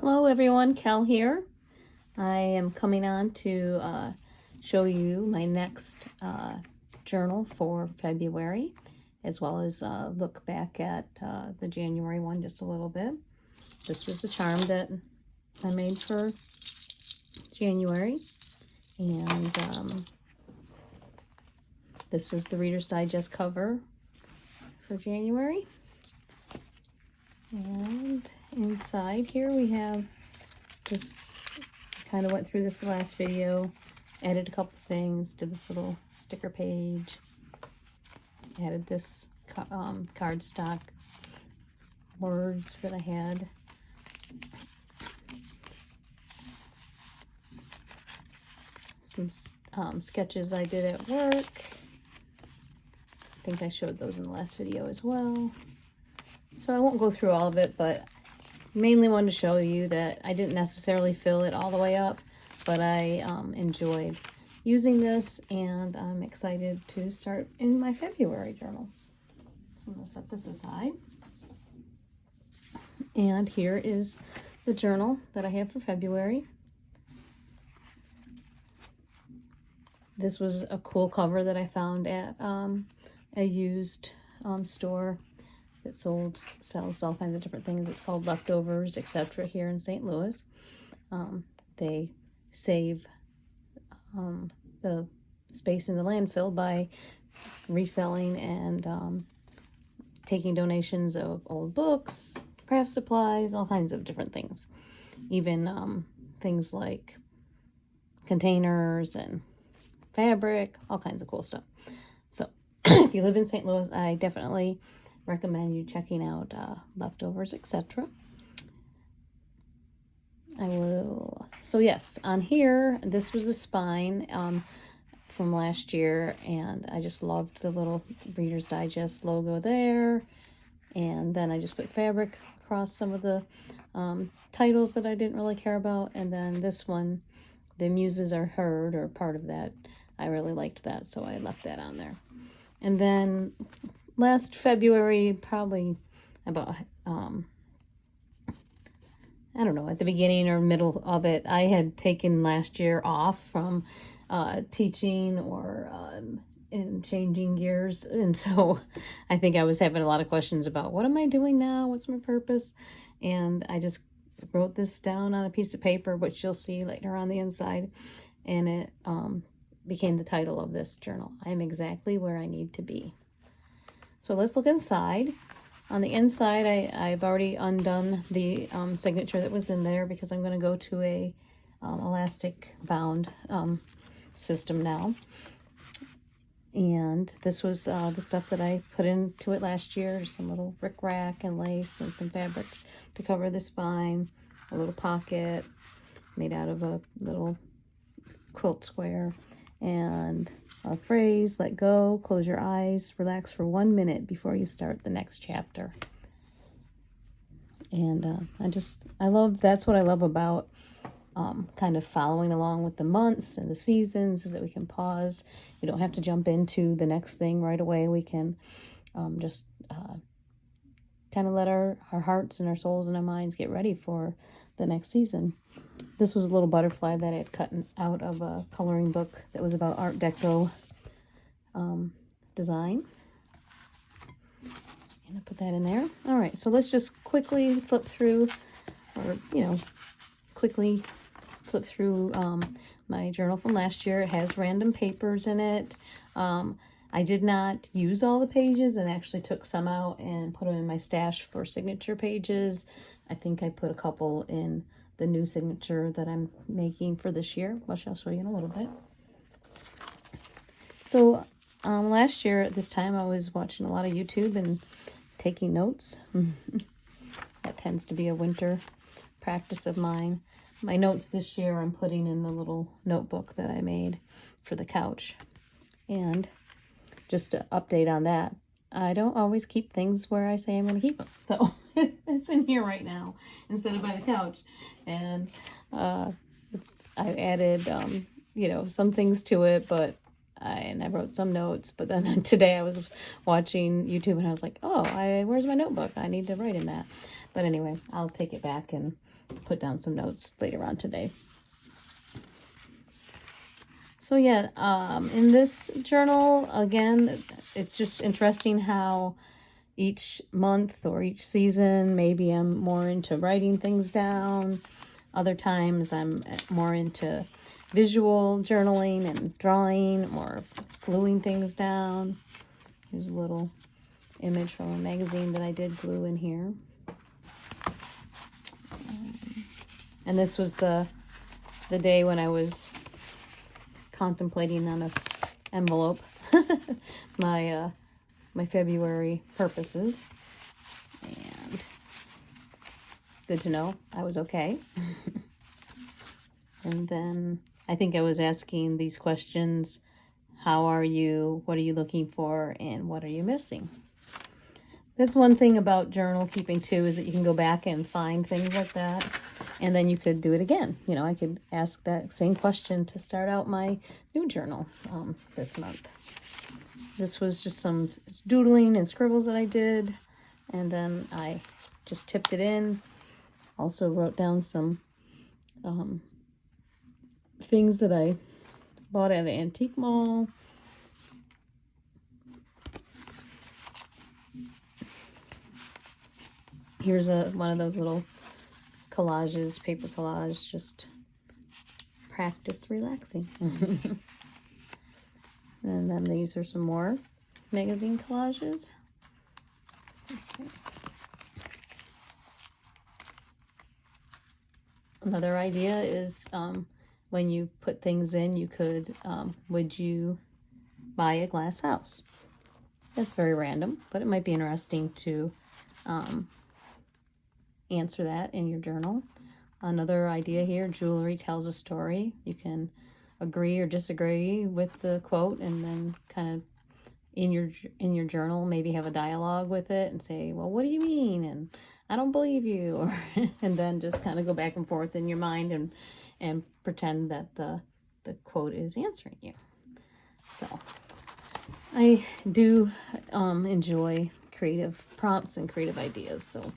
Hello everyone, Cal here. I am coming on to show you my next journal for February, as well as look back at the January one just a little bit. This was the charm that I made for January, and this was the Reader's Digest cover for January. And inside here we have, just kind of went through this last video, added a couple things to this little sticker page, added this cardstock words that I had. Some sketches I did at work. I think I showed those in the last video as well. So I won't go through all of it, but mainly wanted to show you that I didn't necessarily fill it all the way up, but I enjoyed using this, and I'm excited to start in my February journal. So I'm going to set this aside. And here is the journal that I have for February. This was a cool cover that I found at a used store that sells all kinds of different things. It's called Leftovers, etc. here in St. Louis. They save the space in the landfill by reselling and taking donations of old books, craft supplies, all kinds of different things. Even things like containers and fabric, all kinds of cool stuff. So if you live in St. Louis, I definitely recommend you checking out Leftovers, etc. So yes, on here, this was the spine from last year, and I just loved the little Reader's Digest logo there. And then I just put fabric across some of the titles that I didn't really care about. And then this one, The Muses Are Heard, or part of that, I really liked that, so I left that on there. And then last February, probably about, I don't know, at the beginning or middle of it, I had taken last year off from teaching or in changing gears. And so I think I was having a lot of questions about, what am I doing now? What's my purpose? And I just wrote this down on a piece of paper, which you'll see later on the inside. And it became the title of this journal. I am exactly where I need to be. So let's look inside. On the inside, I've already undone the signature that was in there, because I'm going to go to a elastic bound system now. And this was the stuff that I put into it last year. Some little rickrack and lace and some fabric to cover the spine. A little pocket made out of a little quilt square. And a phrase, let go, close your eyes, relax for 1 minute before you start the next chapter. And that's what I love about kind of following along with the months and the seasons, is that we can pause. We don't have to jump into the next thing right away. We can just kind of let our hearts and our souls and our minds get ready for the next season. This was a little butterfly that I had cut out of a coloring book that was about Art Deco design. And I put that in there. All right, so let's just quickly flip through, or, quickly flip through my journal from last year. It has random papers in it. I did not use all the pages, and actually took some out and put them in my stash for signature pages. I think I put a couple in the new signature that I'm making for this year, which I'll show you in a little bit. So last year at this time, I was watching a lot of YouTube and taking notes. That tends to be a winter practice of mine. My notes this year I'm putting in the little notebook that I made for the couch. And just to update on that, I don't always keep things where I say I'm going to keep them. So it's in here right now instead of by the couch. And I added, some things to it, but I wrote some notes. But then today I was watching YouTube and I was like, oh, where's my notebook? I need to write in that. But anyway, I'll take it back and put down some notes later on today. So yeah, in this journal, again, it's just interesting how each month or each season, maybe I'm more into writing things down. Other times I'm more into visual journaling and drawing or gluing things down. Here's a little image from a magazine that I did glue in here. And this was the day when I was contemplating on an envelope my February purposes, and good to know I was okay. And then I think I was asking these questions: how are you, what are you looking for, and what are you missing? That's one thing about journal keeping too, is that you can go back and find things like that, and then you could do it again. You know, I could ask that same question to start out my new journal this month. This was just some doodling and scribbles that I did, and then I just tipped it in. Also wrote down some things that I bought at an antique mall. Here's one of those little collages, paper collage, just practice relaxing. And then these are some more magazine collages. Okay. Another idea is when you put things in, you could, would you buy a glass house? That's very random, but it might be interesting to answer that in your journal. Another idea here: jewelry tells a story. You can agree or disagree with the quote, and then kind of in your journal maybe have a dialogue with it and say, well, what do you mean? And I don't believe you. Or and then just kind of go back and forth in your mind and pretend that the quote is answering you. So I do enjoy creative prompts and creative ideas. So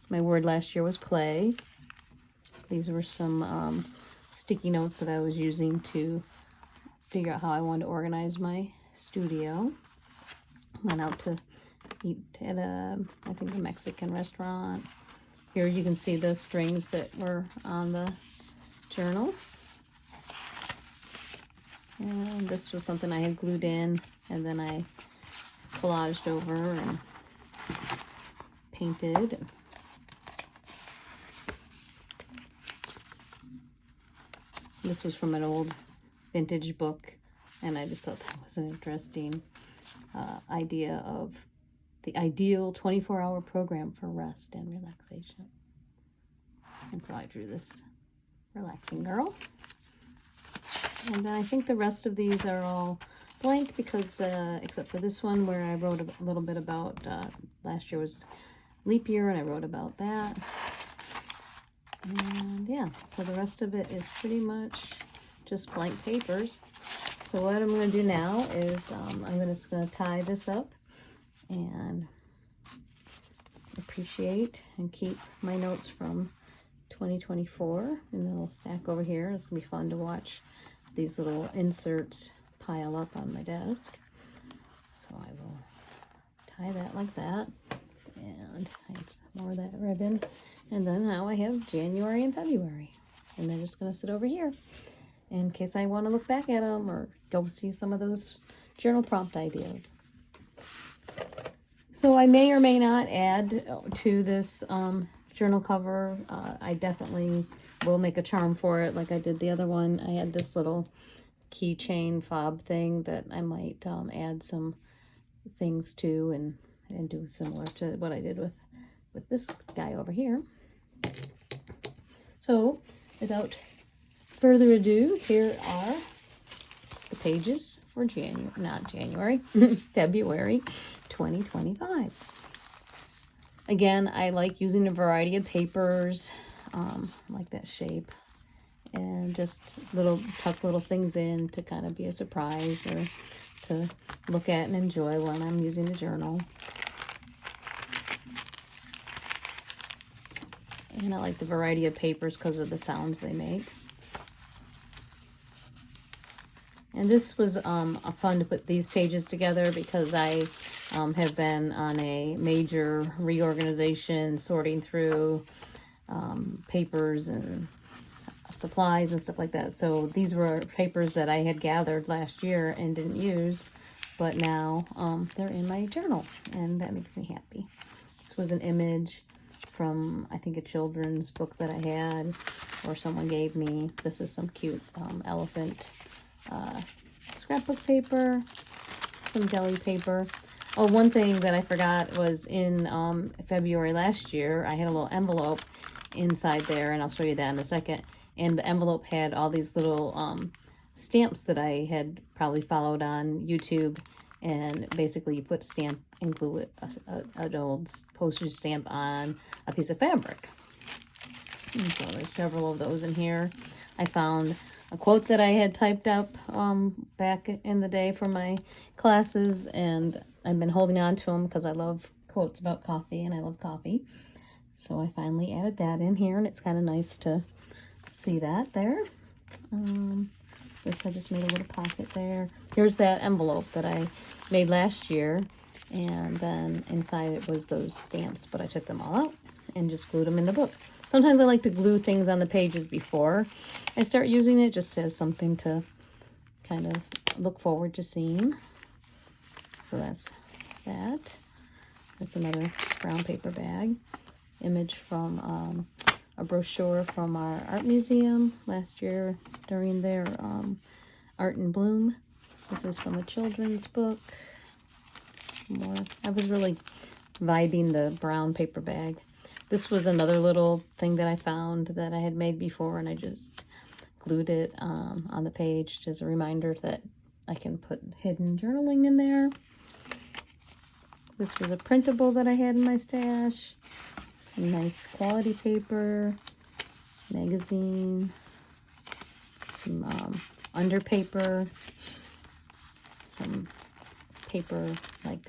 my word last year was play. These were some sticky notes that I was using to figure out how I wanted to organize my studio. Went out to eat at I think a Mexican restaurant. Here you can see the strings that were on the journal. And this was something I had glued in, and then I collaged over and painted. This was from an old vintage book, and I just thought that was an interesting idea of the ideal 24-hour program for rest and relaxation. And so I drew this relaxing girl. And then I think the rest of these are all blank because, except for this one where I wrote a little bit about, last year was leap year, and I wrote about that. And yeah, so the rest of it is pretty much just blank papers. So what I'm going to do now is I'm just going to tie this up and appreciate and keep my notes from 2024 in the little stack over here. It's going to be fun to watch these little inserts pile up on my desk. So I will tie that like that. And I have some more of that ribbon. And then now I have January and February. And they're just going to sit over here in case I want to look back at them or go see some of those journal prompt ideas. So I may or may not add to this journal cover. I definitely will make a charm for it like I did the other one. I had this little keychain fob thing that I might add some things to and do similar to what I did with this guy over here. So without further ado, here are the pages for February 2025. Again, I like using a variety of papers, like that shape, and just tuck little things in to kind of be a surprise or to look at and enjoy when I'm using the journal. And I like the variety of papers because of the sounds they make. And this was fun to put these pages together because I have been on a major reorganization, sorting through papers and supplies and stuff like that. So these were papers that I had gathered last year and didn't use, but now they're in my journal, and that makes me happy. This was an image from, I think, a children's book that I had or someone gave me. This is some cute elephant scrapbook paper, some deli paper. Oh, one thing that I forgot was in February last year, I had a little envelope inside there, and I'll show you that in a second. And the envelope had all these little stamps that I had probably followed on YouTube. And basically you put stamp and glue it, an old postage stamp on a piece of fabric. And so there's several of those in here. I found a quote that I had typed up back in the day for my classes, and I've been holding on to them because I love quotes about coffee, and I love coffee. So I finally added that in here, and it's kind of nice to see that there. This, I just made a little pocket there. Here's that envelope that I made last year, and then inside it was those stamps, but I took them all out and just glued them in the book. Sometimes I like to glue things on the pages before I start using it, just as something to kind of look forward to seeing. So that's that. That's another brown paper bag. Image from a brochure from our art museum last year during their Art in Bloom. This is from a children's book. More. I was really vibing the brown paper bag. This was another little thing that I found that I had made before, and I just glued it on the page as a reminder that I can put hidden journaling in there. This was a printable that I had in my stash. Some nice quality paper, magazine, some under paper, some paper like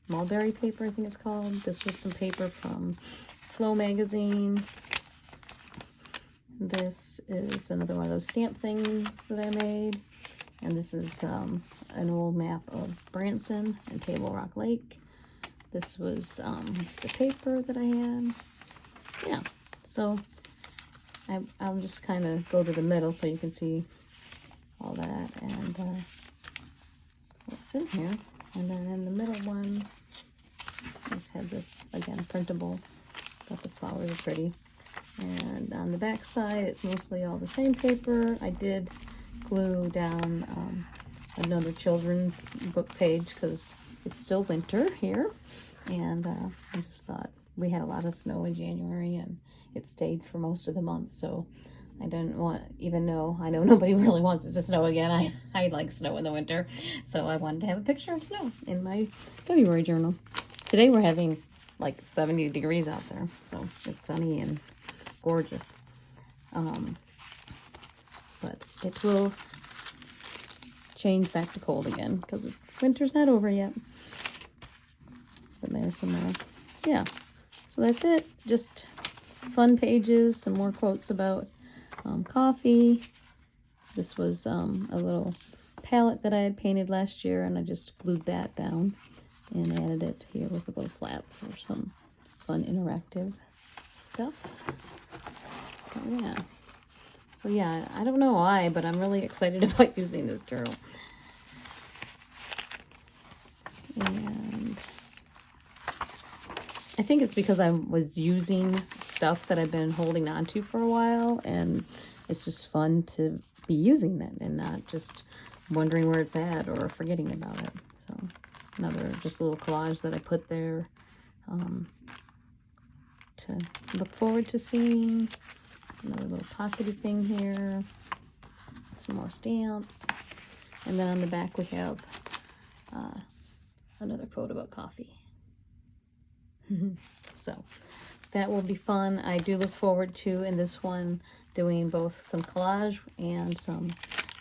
mulberry paper, I think it's called. This was some paper from Flow magazine. This is another one of those stamp things that I made. And this is an old map of Branson and Table Rock Lake. This was just a paper that I had. Yeah, so I'll just kind of go to the middle so you can see all that and what's in here. And then in the middle one, I just had this, again, printable. Thought the flowers are pretty. And on the back side, it's mostly all the same paper. I did glue down another children's book page because it's still winter here. And I just thought we had a lot of snow in January, and it stayed for most of the month. So I didn't want, even though I know nobody really wants it to snow again, I like snow in the winter. So I wanted to have a picture of snow in my February journal. Today we're having like 70 degrees out there. So it's sunny and gorgeous. But it will change back to cold again because winter's not over yet. But there's some more. Yeah. So that's it. Just fun pages, some more quotes about coffee. This was a little palette that I had painted last year, and I just glued that down and added it here with a little flap for some fun interactive stuff. So yeah, I don't know why, but I'm really excited about using this journal. And I think it's because I was using stuff that I've been holding on to for a while, and it's just fun to be using that and not just wondering where it's at or forgetting about it. So another just a little collage that I put there to look forward to seeing. Another little pockety thing here. Some more stamps. And then on the back we have another quote about coffee. So that will be fun. I do look forward to, in this one, doing both some collage and some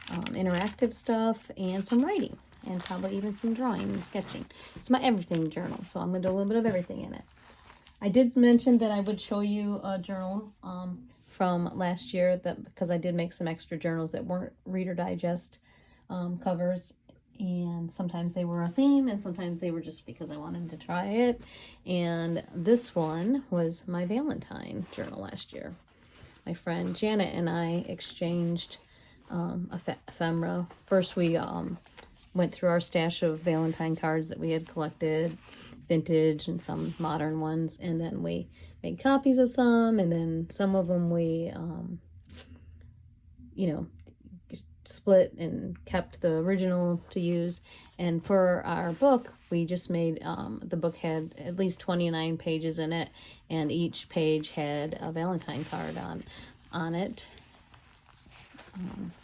interactive stuff and some writing and probably even some drawing and sketching. It's my everything journal, so I'm going to do a little bit of everything in it. I did mention that I would show you a journal from last year, because I did make some extra journals that weren't Reader Digest covers, and sometimes they were a theme and sometimes they were just because I wanted to try it. And this one was my Valentine journal last year. My friend Janet and I exchanged ephemera. First we went through our stash of Valentine cards that we had collected, vintage and some modern ones, and then we made copies of some, and then some of them we you know, split and kept the original to use. And for our book, we just made the book had at least 29 pages in it, and each page had a Valentine card on it.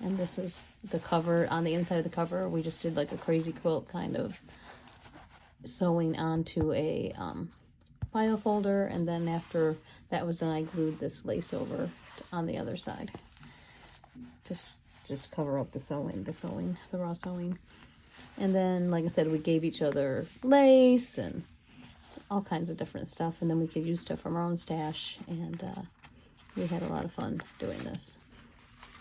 And this is the cover. On the inside of the cover, we just did like a crazy quilt kind of sewing onto a file folder, and then after that was done, I glued this lace over on the other side to just cover up the raw sewing. And then, like I said, we gave each other lace and all kinds of different stuff, and then we could use stuff from our own stash, and we had a lot of fun doing this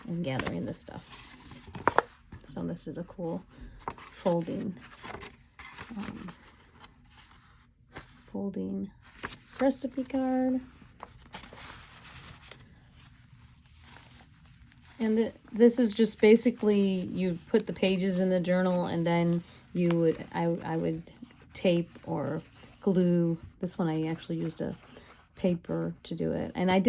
and gathering this stuff. So this is a cool folding recipe card. And this is just basically, you put the pages in the journal, and then you would, I would tape or glue. This one I actually used a paper to do it. And I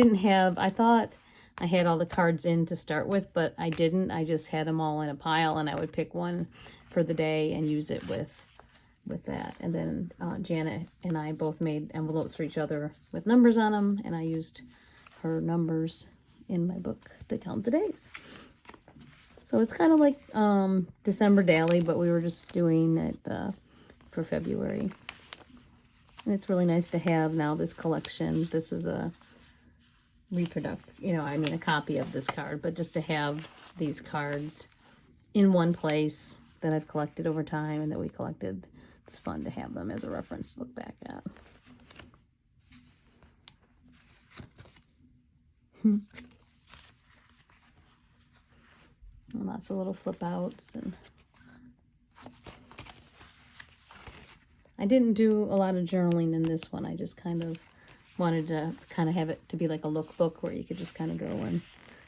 thought I had all the cards in to start with, but I didn't. I just had them all in a pile, and I would pick one for the day and use it with that. And then Janet and I both made envelopes for each other with numbers on them, and I used her numbers in my book to count the days. So it's kind of like December daily, but we were just doing it for February. And it's really nice to have now this collection. This is a a copy of this card, but just to have these cards in one place that I've collected over time and that we collected, it's fun to have them as a reference to look back at. Lots of little flip outs, and I didn't do a lot of journaling in this one. I just kind of wanted to have it to be like a lookbook where you could just kind of go and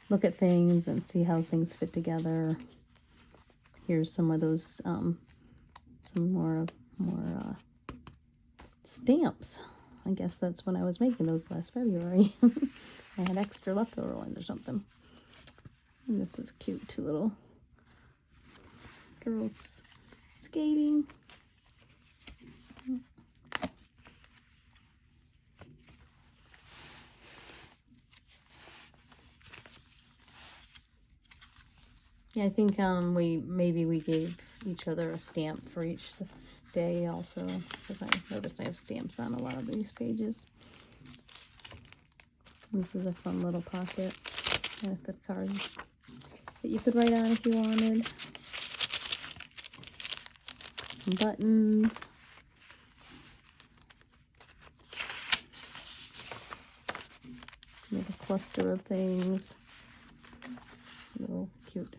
look at things and see how things fit together. Here's some of those some more stamps. I guess that's when I was making those last February. I had extra leftover ones or something. And this is cute, two little girls skating. Yeah, I think we gave each other a stamp for each day also, because I noticed I have stamps on a lot of these pages. This is a fun little pocket with the cards that you could write on if you wanted. Some buttons. Make a cluster of things. A little cute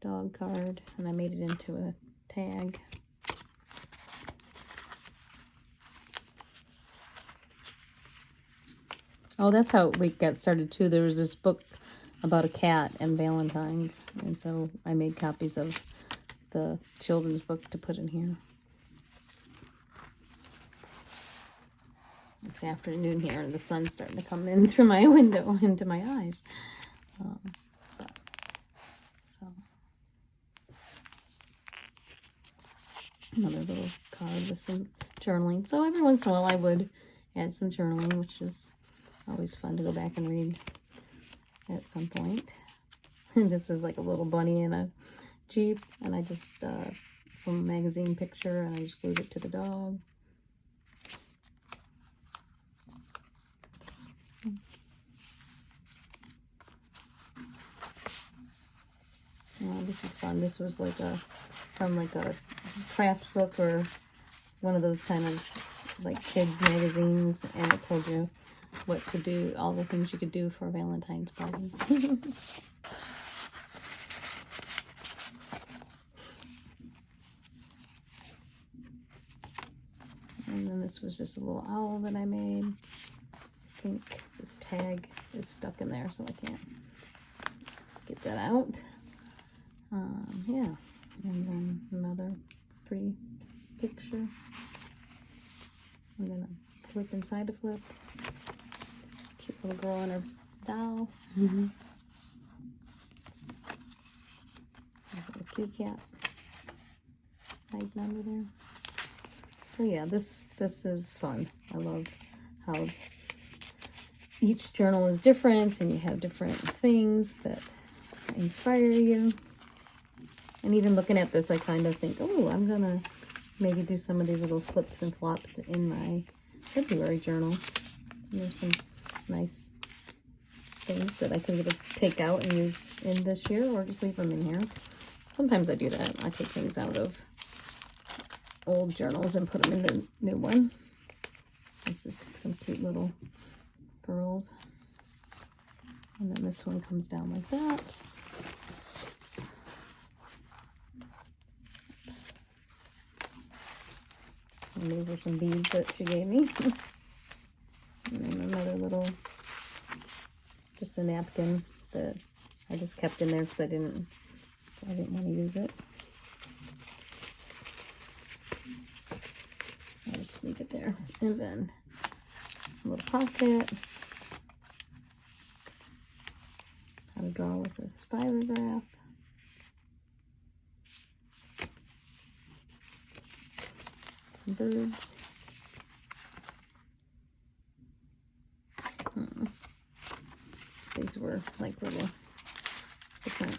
dog card, and I made it into a tag. Oh, that's how we got started too. There was this book about a cat and Valentine's, and so I made copies of the children's book to put in here. It's afternoon here, and the sun's starting to come in through my window into my eyes. Another little card with some journaling. So every once in a while I would add some journaling, which is always fun to go back and read at some point. And this is like a little bunny in a Jeep, and I just, from a magazine picture, and I just glued it to the dog. Oh, this is fun. This was like from a craft book or one of those kind of like kids magazines, and it told you what to do, all the things you could do for a Valentine's party. And then this was just a little owl that I made. I think this tag is stuck in there, so I can't get that out. Yeah, and then another pretty picture. And then a flip inside a flip. Cute little girl and her doll. A kitty cat hiding under there. So yeah, this is fun. I love how each journal is different and you have different things that inspire you. And even looking at this, I kind of think, oh, I'm gonna maybe do some of these little flips and flops in my February journal. And there's some nice things that I could either take out and use in this year or just leave them in here. Sometimes I do that. I take things out of old journals and put them in the new one. This is some cute little girls. And then this one comes down like that. And these are some beads that she gave me. And then another little, just a napkin that I just kept in there because I didn't want to use it. I'll just leave it there. And then a little pocket. How to draw with a spirograph. Some birds. These were like little different.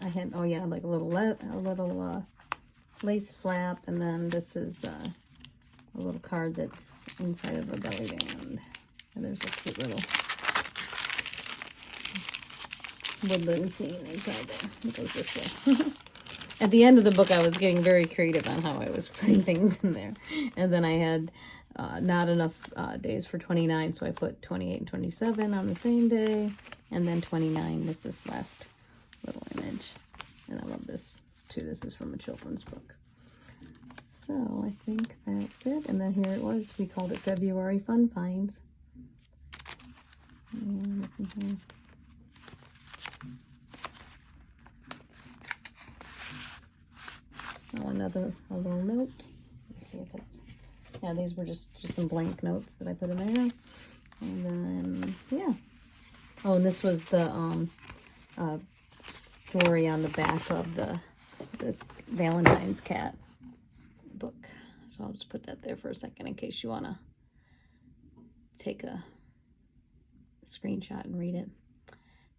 I had, oh yeah, like a little lace flap, and then this is a little card that's inside of a belly band. And there's a cute little woodland scene inside there. It goes this way. At the end of the book, I was getting very creative on how I was putting things in there. And then I had not enough days for 29, so I put 28 and 27 on the same day. And then 29 was this last little image. And I love this too. This is from a children's book. So I think that's it. And then here it was. We called it February Fun Finds. And what's in here? Oh, a little note. Let's see if it's, yeah, these were just some blank notes that I put in there. And then, yeah. Oh, and this was the story on the back of the Valentine's cat book. So I'll just put that there for a second in case you want to take a screenshot and read it.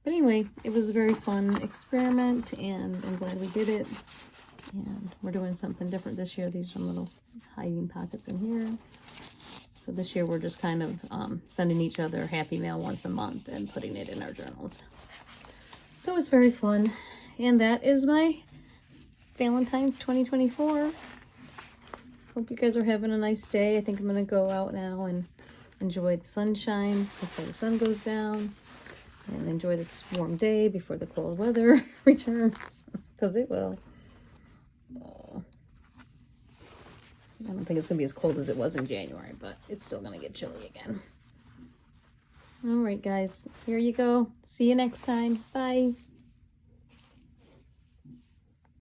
But anyway, it was a very fun experiment, and I'm glad we did it. And we're doing something different this year. These are little hiding pockets in here. So this year we're just kind of sending each other happy mail once a month and putting it in our journals. So it's very fun. And that is my Valentine's 2024. Hope you guys are having a nice day. I think I'm going to go out now and enjoy the sunshine before the sun goes down. And enjoy this warm day before the cold weather returns. Because it will. Oh. I don't think it's going to be as cold as it was in January, but it's still going to get chilly again. All right, guys. Here you go. See you next time. Bye.